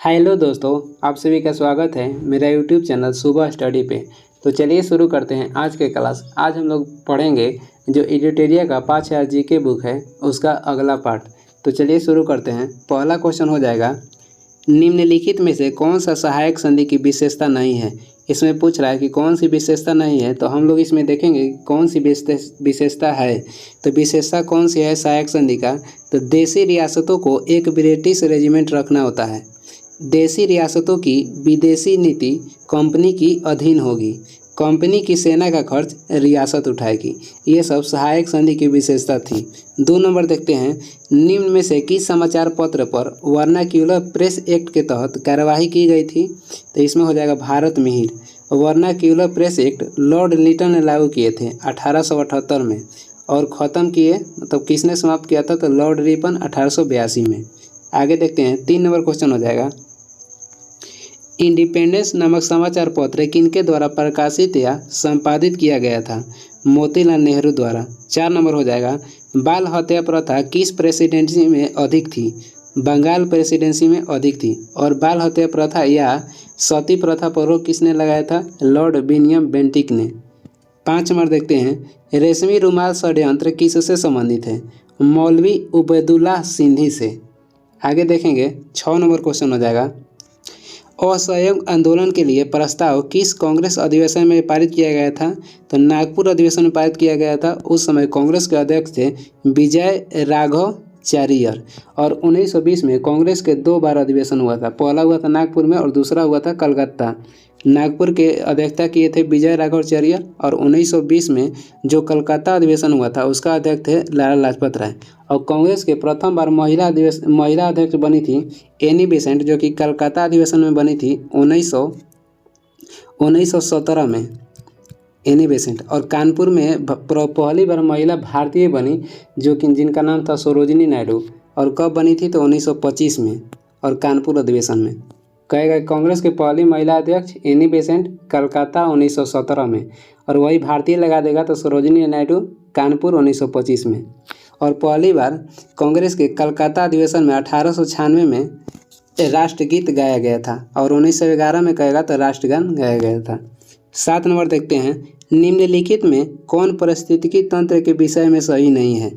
Hello दोस्तों, आप सभी का स्वागत है मेरा यूट्यूब चैनल सुबह स्टडी पे। तो चलिए शुरू करते हैं आज के क्लास। आज हम लोग पढ़ेंगे जो एडिटोरिया का 5000 जीके बुक है उसका अगला पार्ट। तो चलिए शुरू करते हैं। पहला क्वेश्चन हो जाएगा, निम्नलिखित में से कौन सा सहायक संधि की विशेषता नहीं है। इसमें पूछ रहा है कि कौन सी विशेषता नहीं है, तो हम लोग इसमें देखेंगे कौन सी विशेषता है। तो विशेषता कौन सी है सहायक संधि का, तो देशी रियासतों को एक ब्रिटिश रेजिमेंट रखना होता है। देशी रियासतों की विदेशी नीति कंपनी की अधीन होगी। कंपनी की सेना का खर्च रियासत उठाएगी। ये सब सहायक संधि की विशेषता थी। 2 नंबर देखते हैं, निम्न में से किस समाचार पत्र पर वर्नाक्यूलर प्रेस एक्ट के तहत कार्यवाही की गई थी। तो इसमें हो जाएगा Bharat Mihir. Vernacular press act Lord Lytton ने लागू किए थे 1878 में, और ख़त्म किए मतलब किसने समाप्त किया था, तो लॉर्ड रिपन 1882 में। आगे देखते हैं। 3 नंबर क्वेश्चन हो जाएगा, इंडिपेंडेंस नामक समाचार पत्र किनके द्वारा प्रकाशित या संपादित किया गया था। मोतीलाल नेहरू द्वारा। 4 नंबर हो जाएगा, बाल हत्या प्रथा किस प्रेसिडेंसी में अधिक थी। बंगाल प्रेसिडेंसी में अधिक थी। और बाल हत्या प्रथा या सती प्रथा पर रोक किसने लगाया था, लॉर्ड विलियम बेंटिक ने। 5 नंबर देखते हैं, रेशमी रुमाल षड्यंत्र किससे संबंधित है। मौलवी उबैदुल्लाह सिंधी से। आगे देखेंगे। 6 नंबर क्वेश्चन हो जाएगा, असहयोग आंदोलन के लिए प्रस्ताव किस कांग्रेस अधिवेशन में पारित किया गया था। तो नागपुर अधिवेशन में पारित किया गया था। उस समय कांग्रेस के अध्यक्ष थे विजय राघव चारियर। और 1920 में कांग्रेस के 2 बार अधिवेशन हुआ था। पहला हुआ था नागपुर में और दूसरा हुआ था कलकत्ता। नागपुर के अध्यक्षता किए थे विजय राघव चारियर, और 1920 में जो कलकत्ता अधिवेशन हुआ था उसका अध्यक्ष थे लाला लाजपत राय। और कांग्रेस के प्रथम बार महिला अध्यक्ष बनी थी एनी बेसेंट, जो कि कलकत्ता अधिवेशन में बनी थी 1917 में एनी बेसेंट। और कानपुर में पहली बार महिला भारतीय बनी जो कि जिनका नाम था सरोजिनी नायडू। और कब बनी थी, तो 1925 में और कानपुर अधिवेशन में। कहेगा कांग्रेस के पहली महिला अध्यक्ष एनी बेसेंट कलकत्ता 1917 में, और वही भारतीय लगा देगा तो सरोजिनी नायडू कानपुर 1925 में। और पहली बार कांग्रेस के कलकत्ता अधिवेशन में 1896 में राष्ट्रगीत गाया गया था, और 1911 में कहेगा तो राष्ट्रगान गाया गया था। 7 नंबर देखते हैं, निम्नलिखित में कौन पारिस्थितिकी तंत्र के विषय में सही नहीं है।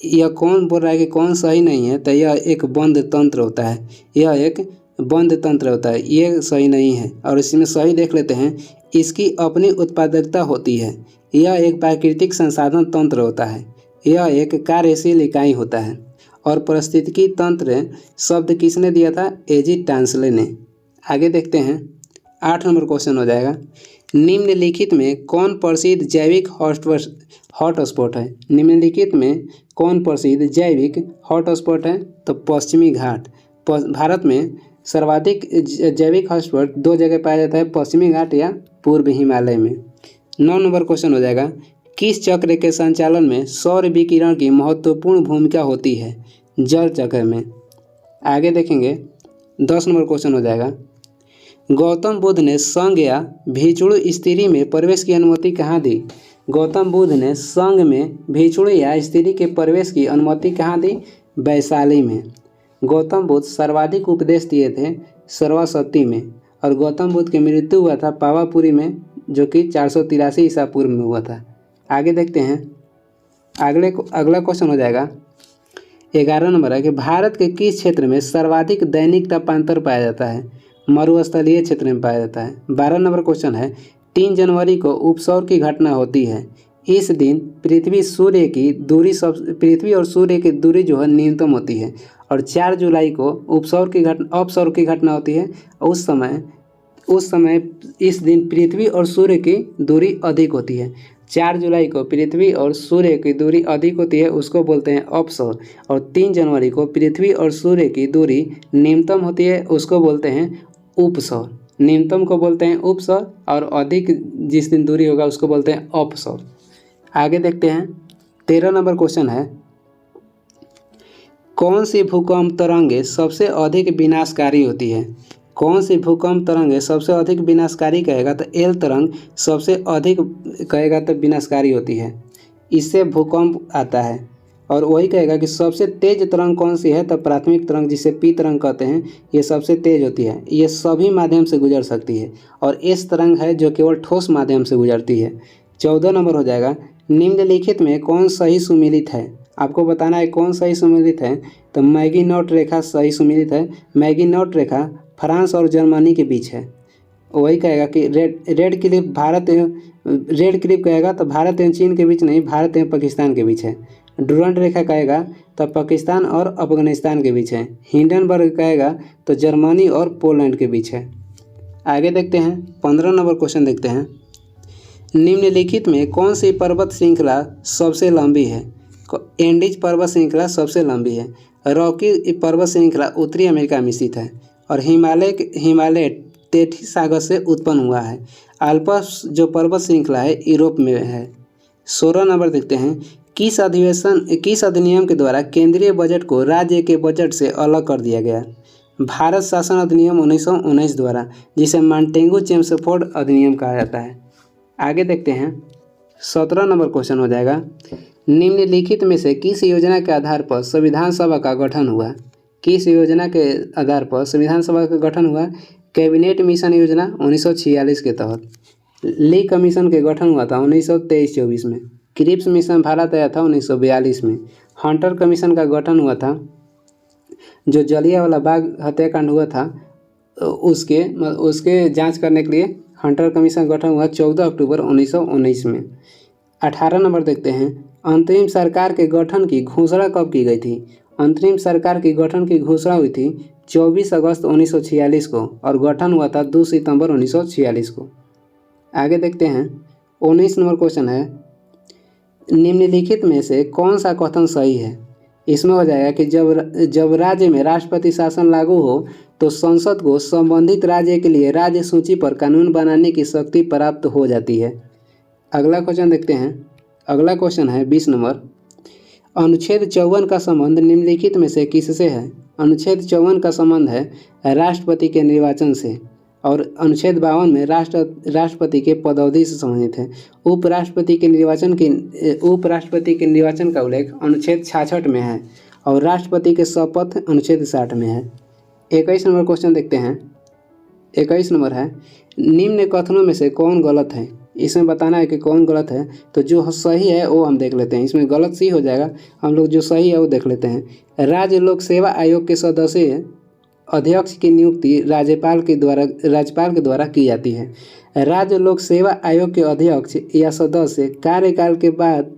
यह कौन बोल रहा है कि कौन सही नहीं है, तो यह एक बंद तंत्र होता है। यह एक बंद तंत्र होता है, ये सही नहीं है। और इसमें सही देख लेते हैं, इसकी अपनी उत्पादकता होती है। यह एक प्राकृतिक संसाधन तंत्र होता है। यह एक कार्यशील इकाई होता है। और पारिस्थितिकी तंत्र शब्द किसने दिया था, एजी टांसले ने। आगे देखते हैं। 8 नंबर क्वेश्चन हो जाएगा, निम्नलिखित में कौन प्रसिद्ध जैविक हॉटस्पॉट है। निम्नलिखित में कौन प्रसिद्ध जैविक हॉटस्पॉट है, तो पश्चिमी घाट। भारत में सर्वाधिक जैविक हॉटस्पॉट 2 जगह पाया जाता है, पश्चिमी घाट या पूर्व हिमालय में। 9 नंबर क्वेश्चन हो जाएगा, किस चक्र के संचालन में सौर विकिरण की महत्वपूर्ण भूमिका होती है, जल चक्र में। आगे देखेंगे। 10 नंबर क्वेश्चन हो जाएगा, गौतम बुद्ध ने संघ या भिक्षुण स्त्री में प्रवेश की अनुमति कहाँ दी। गौतम बुद्ध ने संघ में भिक्षुण या स्त्री के प्रवेश की अनुमति कहाँ दी, वैशाली में। गौतम बुद्ध सर्वाधिक उपदेश दिए थे सरस्वती में। और गौतम बुद्ध की मृत्यु हुआ था पावापुरी में, जो कि 483 ईसा पूर्व में हुआ था। आगे देखते हैं। अगला क्वेश्चन हो जाएगा 11 नंबर है कि भारत के किस क्षेत्र में सर्वाधिक दैनिक तापांतर पाया जाता है। मरुस्थलीय क्षेत्र में पाया जाता है। 12 नंबर क्वेश्चन है, 3 जनवरी को उपसौर की घटना होती है। इस दिन पृथ्वी और सूर्य की दूरी जो है न्यूनतम होती है। और 4 जुलाई को अपसौर की घटना होती है। उस समय इस दिन पृथ्वी और सूर्य की दूरी अधिक होती है। 4 जुलाई को पृथ्वी और सूर्य की दूरी अधिक होती है, उसको बोलते हैं अपसौर। और 3 जनवरी को पृथ्वी और सूर्य की दूरी न्यूनतम होती है, उसको बोलते हैं उपसौर। न्यूनतम को बोलते हैं उपसौर, और अधिक जिस दिन दूरी होगा उसको बोलते हैं अपसौर। आगे देखते हैं। 13 नंबर क्वेश्चन है, कौन सी भूकंप तरंगे सबसे अधिक विनाशकारी होती है। कौन सी भूकंप तरंगे सबसे अधिक विनाशकारी कहेगा, तो एल तरंग सबसे अधिक कहेगा तो विनाशकारी होती है। इससे भूकंप आता है। और वही कहेगा कि सबसे तेज तरंग कौन सी है, तो प्राथमिक तरंग जिसे पी तरंग कहते हैं ये सबसे तेज होती है, ये सभी माध्यम से गुजर सकती है। और एस तरंग है जो केवल ठोस माध्यम से गुजरती है। 14 नंबर हो जाएगा, निम्नलिखित में कौन सही सुमेलित है, आपको बताना है कौन सही सुमेलित है। तो मैगीनॉट रेखा सही सुमेलित है। मैगीनॉट रेखा फ्रांस और जर्मनी के बीच है। वही कहेगा कि रेड क्लिप रेड क्लिप कहेगा तो भारत एवं चीन के बीच नहीं, भारत एवं पाकिस्तान के बीच है। डुरंट रेखा कहेगा तो पाकिस्तान और अफगानिस्तान के बीच है। हिंडनबर्ग कहेगा तो जर्मनी और पोलैंड के बीच है। आगे देखते हैं 15 नंबर क्वेश्चन देखते हैं, निम्नलिखित में कौन सी पर्वत श्रृंखला सबसे लंबी है। एंडीज पर्वत श्रृंखला सबसे लंबी है। रॉकी पर्वत श्रृंखला उत्तरी अमेरिका में स्थित है। और हिमालय तैथी सागर से उत्पन्न हुआ है। आल्प्स जो पर्वत श्रृंखला है यूरोप में है। 16 नंबर देखते हैं, किस अधिनियम के द्वारा केंद्रीय बजट को राज्य के बजट से अलग कर दिया गया। भारत शासन अधिनियम 1919 द्वारा, जिसे मॉन्टेगू चेम्सफोर्ड अधिनियम कहा जाता है। आगे देखते हैं 17 नंबर क्वेश्चन हो जाएगा, निम्नलिखित में से किस योजना के आधार पर संविधान सभा का गठन हुआ। किस योजना के आधार पर संविधान सभा का गठन हुआ। कैबिनेट मिशन योजना 1946 के तहत। ली कमीशन के गठन हुआ था 1923-24 में। क्रिप्स मिशन भारत आया था 1942 में। हंटर कमीशन का गठन हुआ था, जो जलियांवाला बाग हत्याकांड हुआ था उसके जांच करने के लिए हंटर कमीशन गठन हुआ 14 अक्टूबर 1919 में। 18 नंबर देखते हैं, अंतरिम सरकार के गठन की घोषणा कब की गई थी। अंतरिम सरकार की गठन की घोषणा हुई थी 24 अगस्त 1946 को और गठन हुआ था 2 सितंबर 1946 को। आगे देखते हैं 19 नंबर क्वेश्चन है, निम्नलिखित में से कौन सा कथन सही है। इसमें हो जाएगा कि जब राज्य में राष्ट्रपति शासन लागू हो तो संसद को संबंधित राज्य के लिए राज्य सूची पर कानून बनाने की शक्ति प्राप्त हो जाती है। अगला क्वेश्चन देखते हैं। अगला क्वेश्चन है 20 नंबर, अनुच्छेद 54 का संबंध निम्नलिखित में से किससे है। अनुच्छेद 54 का संबंध है राष्ट्रपति के निर्वाचन से। और अनुच्छेद 52 में राष्ट्रपति के पदावधि से संबंधित है। उपराष्ट्रपति के निर्वाचन का उल्लेख अनुच्छेद 66 में है और राष्ट्रपति के शपथ अनुच्छेद 60 में है। 21 नंबर क्वेश्चन देखते हैं। 21 नंबर है, निम्न कथनों में से कौन गलत है। इसमें बताना है कि कौन गलत है, तो जो सही है वो हम देख लेते हैं। इसमें गलत सी हो जाएगा, हम लोग जो सही है वो देख लेते हैं। राज्य लोक सेवा आयोग के सदस्य अध्यक्ष की नियुक्ति राज्यपाल के द्वारा की जाती है। राज्य लोक सेवा आयोग के अध्यक्ष या सदस्य कार्यकाल के बाद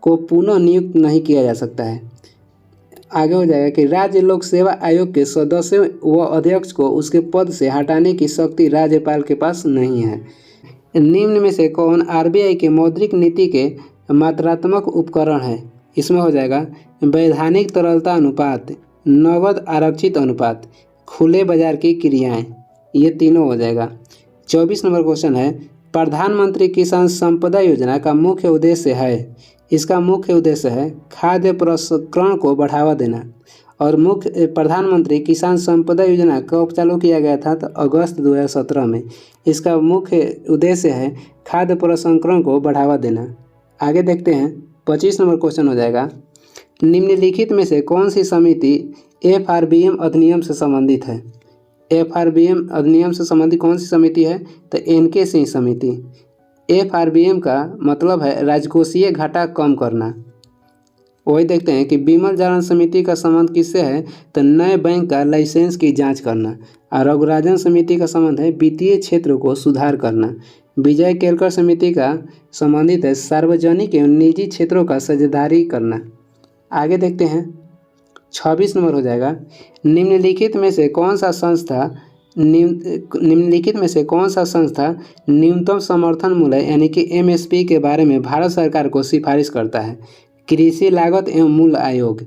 को पुनः नियुक्त नहीं किया जा सकता है। आगे हो जाएगा कि राज्य लोक सेवा आयोग के सदस्य व अध्यक्ष को उसके पद से हटाने की शक्ति राज्यपाल के पास नहीं है। निम्न में से कौन आरबीआई के मौद्रिक नीति के मात्रात्मक उपकरण है। इसमें हो जाएगा वैधानिक तरलता अनुपात, नगद आरक्षित अनुपात, खुले बाजार की क्रियाएं, ये तीनों हो जाएगा। 24 नंबर क्वेश्चन है, प्रधानमंत्री किसान संपदा योजना का मुख्य उद्देश्य है। इसका मुख्य उद्देश्य है खाद्य प्रसंस्करण को बढ़ावा देना। और मुख्य प्रधानमंत्री किसान संपदा योजना कब चालू किया गया था, तो अगस्त 2017 में। इसका मुख्य उद्देश्य है खाद्य प्रसंस्करण को बढ़ावा देना। आगे देखते हैं 25 नंबर क्वेश्चन हो जाएगा, निम्नलिखित में से कौन सी समिति एफआरबीएम अधिनियम से संबंधित है। एफआरबीएम अधिनियम से संबंधित कौन सी समिति है, तो एनके सिंह समिति। एफआरबीएम का मतलब है राजकोषीय घाटा कम करना। वही देखते हैं कि विमल जालन समिति का संबंध किससे है, तो नए बैंक का लाइसेंस की जांच करना। और रघुराजन समिति का संबंध है वित्तीय क्षेत्र को सुधार करना। विजय केलकर समिति का संबंधित है सार्वजनिक एवं निजी क्षेत्रों का साझेदारी करना। आगे देखते हैं 26 नंबर हो जाएगा, निम्नलिखित में से कौन सा संस्था न्यूनतम समर्थन मूल्य यानी कि एमएसपी के बारे में भारत सरकार को सिफारिश करता है। कृषि लागत एवं मूल्य आयोग।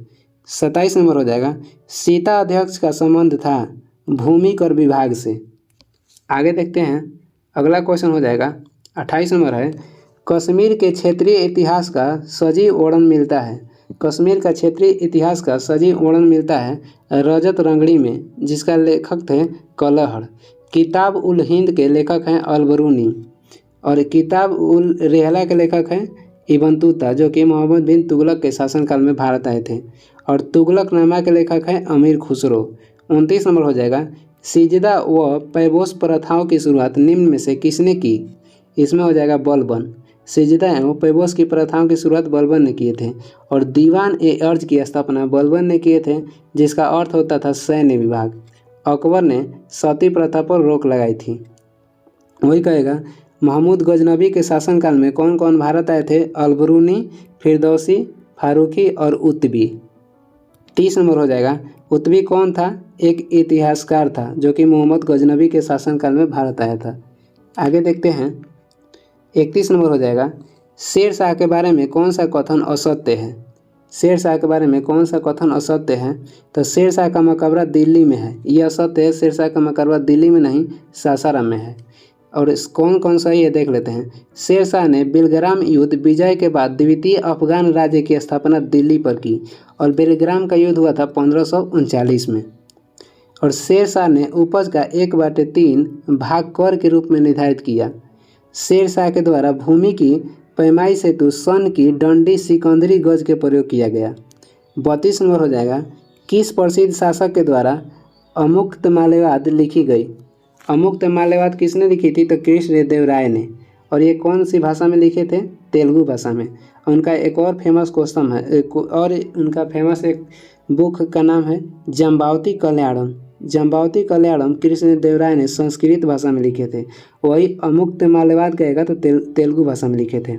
27 नंबर हो जाएगा, सीता अध्यक्ष का संबंध था भूमि कर विभाग से। आगे देखते हैं अगला क्वेश्चन हो जाएगा 28 नंबर है, कश्मीर के क्षेत्रीय इतिहास का सजीव वर्णन मिलता है। कश्मीर का क्षेत्रीय इतिहास का सजीव वर्णन मिलता है रजत रंगड़ी में, जिसका लेखक थे कलहड़। किताब उल हिंद के लेखक हैं अलबरूनी और किताब उल रेहला के लेखक हैं इब्न तूता, जो कि मोहम्मद बिन तुगलक के शासनकाल में भारत आए थे। और तुगलकनामा के लेखक हैं अमीर खुसरो। 29 नंबर हो जाएगा, सिजदा व पैबोस प्रथाओं की शुरुआत निम्न में से किसने की? इसमें हो जाएगा बलबन। सिजदा एवं पैबोस की प्रथाओं की शुरुआत बलबन ने किए थे। और दीवान ए अर्ज की स्थापना बलबन ने किए थे, जिसका अर्थ होता था सैन्य विभाग। अकबर ने सती प्रथा पर रोक लगाई थी। वही कहेगा, महमूद गजनबी के शासनकाल में कौन कौन भारत आए थे? अलबरूनी, फिरदौसी, फारूकी और उतबी। 30 नंबर हो जाएगा, उतबी कौन था? एक इतिहासकार था जो कि मोहम्मद गजनबी के शासनकाल में भारत आया था। आगे देखते हैं, 31 नंबर हो जाएगा, शेर शाह के बारे में कौन सा कथन असत्य है? शेर शाह के बारे में कौन सा कथन असत्य है? तो शेर शाह का मकबरा दिल्ली में है, ये असत्य है। शेर शाह का मकबरा दिल्ली में नहीं, सासाराम में है। और कौन कौन सा ये देख लेते हैं। शेर शाह ने बेलग्राम युद्ध विजय के बाद द्वितीय अफगान राज्य की स्थापना दिल्ली पर की और बेलग्राम का युद्ध हुआ था 1539 में। और शेर शाह ने उपज का 1/3 भाग कर के रूप में निर्धारित किया। शेर शाह के द्वारा भूमि की पैमाई सेतु सन की डंडी सिकंदरी गज के प्रयोग किया गया। 32 नंबर हो जाएगा, किस प्रसिद्ध शासक के द्वारा अमुक्तमाल्यवाद लिखी गई? अमुक्तमाल्यवाद किसने लिखी थी? तो कृष्णदेव राय ने। और ये कौन सी भाषा में लिखे थे? तेलुगु भाषा में। उनका एक और फेमस क्वेश्चन है, और उनका फेमस एक बुक का नाम है जम्बावती कल्याणम। जम्बावती कल्याणम कृष्णदेव राय ने संस्कृत भाषा में लिखे थे। वही अमुक्तमाल्यवाद कहेगा तो तेलुगु भाषा में लिखे थे।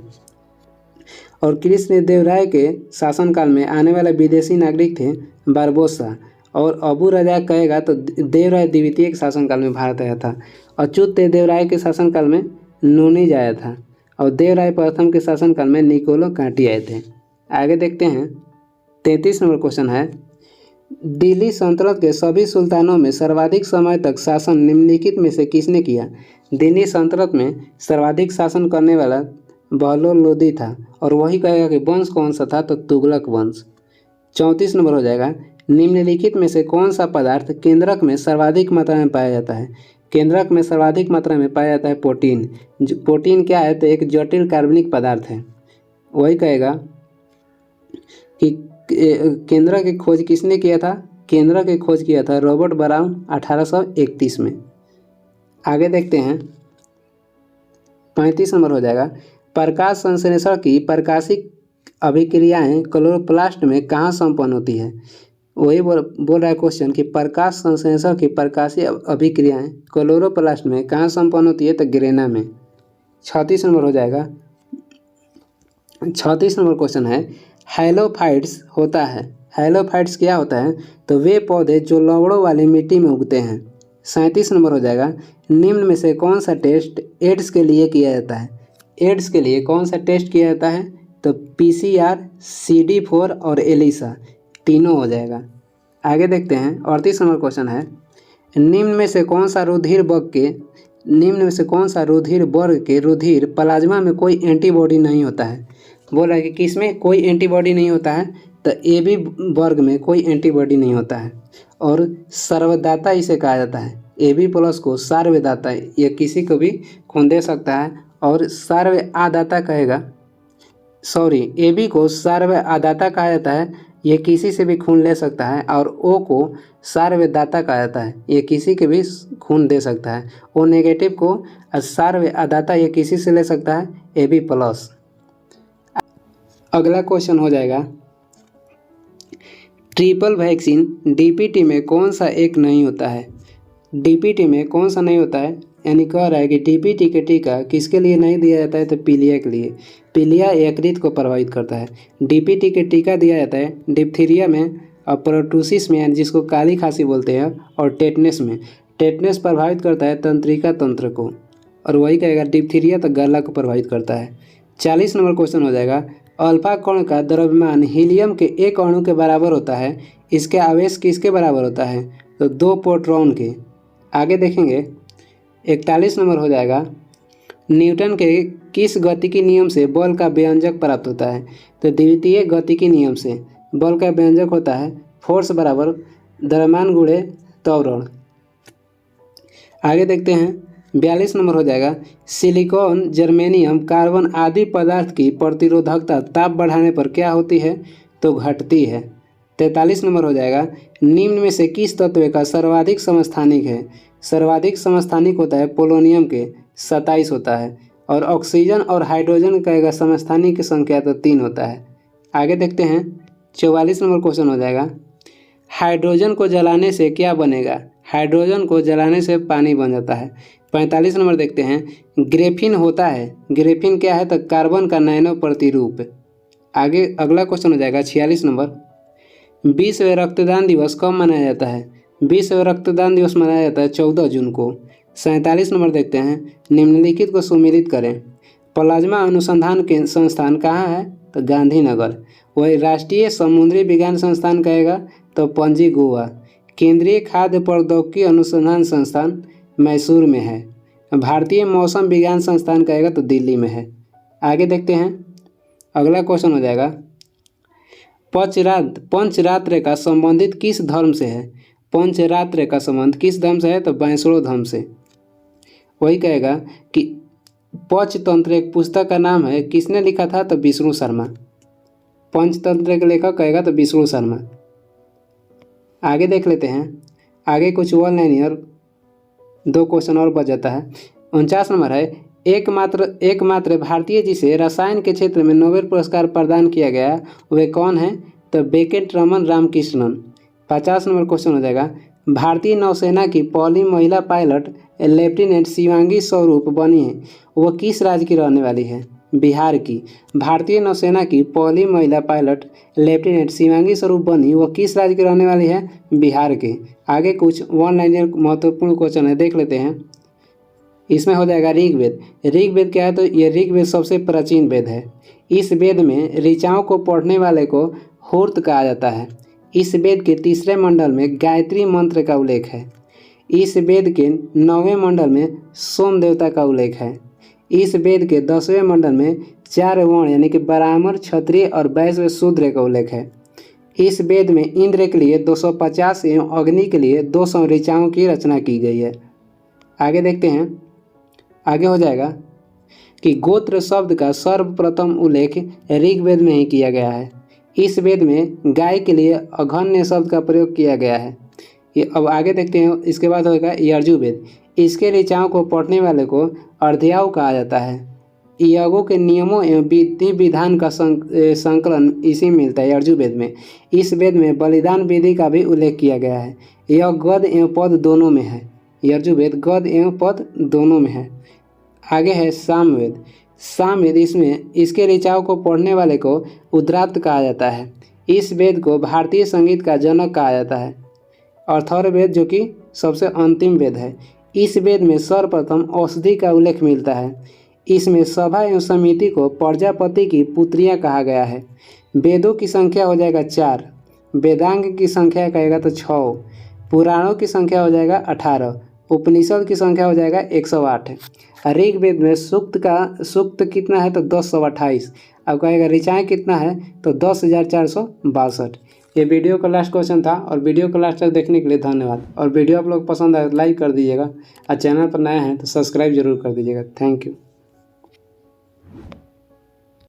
और कृष्णदेव राय के शासनकाल में आने वाले विदेशी नागरिक थे बारबोसा। और अबू रजाक कहेगा तो देवराय द्वितीय के शासनकाल में भारत आया था। अच्युत देवराय के शासनकाल में नूनीज आया था। और देवराय प्रथम के शासनकाल में निकोलो कांटी आए थे। आगे देखते हैं, 33 नंबर क्वेश्चन है, दिल्ली सल्तनत के सभी सुल्तानों में सर्वाधिक समय तक शासन निम्नलिखित में से किसने किया? दिल्ली सल्तनत में सर्वाधिक शासन करने वाला बहलोल लोदी था। और वही कहेगा कि वंश कौन सा था? तो तुगलक वंश। 34 नंबर हो जाएगा, निम्नलिखित में से कौन सा पदार्थ केंद्रक में सर्वाधिक मात्रा में पाया जाता है? केंद्रक में सर्वाधिक मात्रा में पाया जाता है प्रोटीन। प्रोटीन क्या है? तो एक जटिल कार्बनिक पदार्थ है। वही कहेगा कि केंद्रक की खोज किसने किया था? केंद्रक की खोज किया था रॉबर्ट ब्राउन 1831 में। आगे देखते हैं, 35 नंबर हो जाएगा, प्रकाश संश्लेषण की प्रकाशिक अभिक्रियाएं क्लोरोप्लास्ट में कहाँ संपन्न होती है? वही बोल रहा है क्वेश्चन कि प्रकाश संश्लेषण की प्रकाशीय अभिक्रियाएं क्लोरोप्लास्ट में कहाँ संपन्न होती है? तो ग्रेना में। 36 नंबर हो जाएगा, 36 नंबर क्वेश्चन है, हैलोफाइट्स होता है। हैलोफाइट्स क्या होता है? तो वे पौधे जो लवणों वाली मिट्टी में उगते हैं। 37 नंबर हो जाएगा, निम्न में से कौन सा टेस्ट एड्स के लिए किया जाता है? एड्स के लिए कौन सा टेस्ट किया जाता है? तो PCR, CD4 और एलिसा, तीनों हो जाएगा। आगे देखते हैं, 38 नंबर क्वेश्चन है, निम्न में से कौन सा रुधिर वर्ग के रुधिर प्लाज्मा में कोई एंटीबॉडी नहीं होता है? बोल रहा है कि किसमें कोई एंटीबॉडी नहीं होता है? तो AB वर्ग में कोई एंटीबॉडी नहीं होता है। और सर्वदाता इसे कहा जाता है। AB+ को सार्वदाता, ये किसी को भी खून दे सकता है। और सार्व आदाता कहेगा, AB को सार्व आदाता कहा जाता है, ये किसी से भी खून ले सकता है। और O को सार्वदाता कहा जाता है, ये किसी के भी खून दे सकता है। O नेगेटिव को सार्व आदाता, ये किसी से ले सकता है, AB+। अगला क्वेश्चन हो जाएगा, ट्रिपल वैक्सीन DPT में कौन सा एक नहीं होता है? DPT में कौन सा नहीं होता है? यानी कह रहा है कि DPT के टीका किसके लिए नहीं दिया जाता है? तो पीलिया के लिए। पीलिया यकृत को प्रभावित करता है। DPT के टीका दिया जाता है डिप्थीरिया में और प्रोटूसिस में, जिसको काली खांसी बोलते हैं, और टेटनस में। टेटनस प्रभावित करता है तंत्रिका तंत्र को। और वही कहेगा डिप्थीरिया तो गला को प्रभावित करता है। 40 नंबर क्वेश्चन हो जाएगा, अल्फा कण का द्रव्यमान हीलियम के एक अणु के बराबर होता है, इसके आवेश किसके बराबर होता है? तो 2 प्रोटॉन के। आगे देखेंगे, 41 नंबर हो जाएगा, न्यूटन के किस गतिकी नियम से बल का व्यंजक प्राप्त होता है? तो द्वितीय गतिकी नियम से बल का व्यंजक होता है फोर्स बराबर द्रव्यमान गुणे त्वरण। आगे देखते हैं, 42 नंबर हो जाएगा सिलिकॉन, जर्मेनियम, कार्बन आदि पदार्थ की प्रतिरोधकता ताप बढ़ाने पर क्या होती है? तो घटती है। 43 नंबर हो जाएगा निम्न में से किस तत्व का सर्वाधिक समस्थानिक है? सर्वाधिक समस्थानिक होता है पोलोनियम के, 27 होता है। और ऑक्सीजन और हाइड्रोजन का समस्थानिक की संख्या तो 3 होता है। आगे देखते हैं 44 नंबर क्वेश्चन हो जाएगा हाइड्रोजन को जलाने से क्या बनेगा? हाइड्रोजन को जलाने से पानी बन जाता है। 45 नंबर देखते हैं ग्रेफीन होता है, ग्रेफीन क्या है? तो कार्बन का नैनो प्रतिरूप। आगे अगला क्वेश्चन हो जाएगा 46 नंबर विश्व रक्तदान दिवस कब मनाया जाता है? विश्व रक्तदान दिवस मनाया जाता है 14 जून को। 47 नंबर देखते हैं निम्नलिखित को सुमेलित करें। प्लाज्मा अनुसंधान के संस्थान कहाँ है? तो गांधीनगर। वही राष्ट्रीय समुद्री विज्ञान संस्थान कहेगा तो पणजी गोवा। केंद्रीय खाद्य प्रौद्योगिकी अनुसंधान संस्थान मैसूर में है। भारतीय मौसम विज्ञान संस्थान कहेगा तो दिल्ली में है। आगे देखते हैं अगला क्वेश्चन हो जाएगा पंचरात्र का संबंधित किस धर्म से है? पंचरात्र का संबंध किस धर्म से है? तो वैष्णव धर्म से। वही कहेगा कि पंचतंत्र एक पुस्तक का नाम है, किसने लिखा था? तो विष्णु शर्मा। पंचतंत्र के लेखक कहेगा तो विष्णु शर्मा। आगे देख लेते हैं आगे कुछ वन लाइनर 2 क्वेश्चन और बच जाता है। 49 नंबर है एकमात्र भारतीय जिसे रसायन के क्षेत्र में नोबेल पुरस्कार प्रदान किया गया वे कौन है? तो वेंकटरमन रामकृष्णन। 50 नंबर क्वेश्चन हो जाएगा भारतीय नौसेना की पहली महिला पायलट लेफ्टिनेंट शिवांगी स्वरूप बनी है, वह किस राज्य की रहने वाली है? बिहार की। भारतीय नौसेना की पहली महिला पायलट लेफ्टिनेंट शिवांगी स्वरूप बनी, वह किस राज्य की रहने वाली है? बिहार के। आगे कुछ वन लाइनर महत्वपूर्ण क्वेश्चन है, देख लेते हैं। इसमें हो जाएगा ऋग्वेद। ऋग्वेद क्या है? तो ये ऋग्वेद सबसे प्राचीन वेद है। इस वेद में ऋचाओं को पढ़ने वाले को होर्त कहा जाता है। इस वेद के 3रे मंडल में गायत्री मंत्र का उल्लेख है। इस वेद के 9वें मंडल में सोम देवता का उल्लेख है। इस वेद के 10वें मंडल में 4 वर्ण यानी कि ब्राह्मण, क्षत्रिय और वैश्य शूद्र का उल्लेख है। इस वेद में इंद्र के लिए 250 एवं अग्नि के लिए 200 ऋचाओं की रचना की गई है। आगे देखते हैं आगे हो जाएगा कि गोत्र शब्द का सर्वप्रथम उल्लेख ऋग्वेद में ही किया गया है। इस वेद में गाय के लिए अघन्य शब्द का प्रयोग किया गया है। ये अब आगे देखते हैं। इसके बाद होगा यजुर्वेद। इसके ऋचाओं को पढ़ने वाले को अर्ध्यायु कहा जाता है। यज्ञों के नियमों एवं विधि विधान का संकलन इसी में मिलता है यजुर्वेद में। इस वेद में बलिदान विधि का भी उल्लेख किया गया है। यह गद एवं पद दोनों में है। यजुर्वेद गद एवं पद दोनों में है। आगे है सामवेद। सामवेद इसमें इसके ऋचाओं को पढ़ने वाले को उद्रात कहा जाता है। इस वेद को भारतीय संगीत का जनक कहा जाता है। अथर्ववेद जो कि सबसे अंतिम वेद है। इस वेद में सर्वप्रथम औषधि का उल्लेख मिलता है। इसमें सभा एवं समिति को प्रजापति की पुत्रियां कहा गया है। वेदों की संख्या हो जाएगा 4, वेदांग की संख्या कहेगा तो 6, पुराणों की संख्या हो जाएगा 18, उपनिषद की संख्या हो जाएगा 108। ऋग्वेद में सूक्त कितना है? तो 1028। अब कहेगा ऋचाएँ कितना है? तो 10,462। ये वीडियो का लास्ट क्वेश्चन था और वीडियो को लास्ट तक देखने के लिए धन्यवाद। और वीडियो आप लोग पसंद आए तो लाइक कर दीजिएगा और चैनल पर नए हैं तो सब्सक्राइब जरूर कर दीजिएगा। Thank you.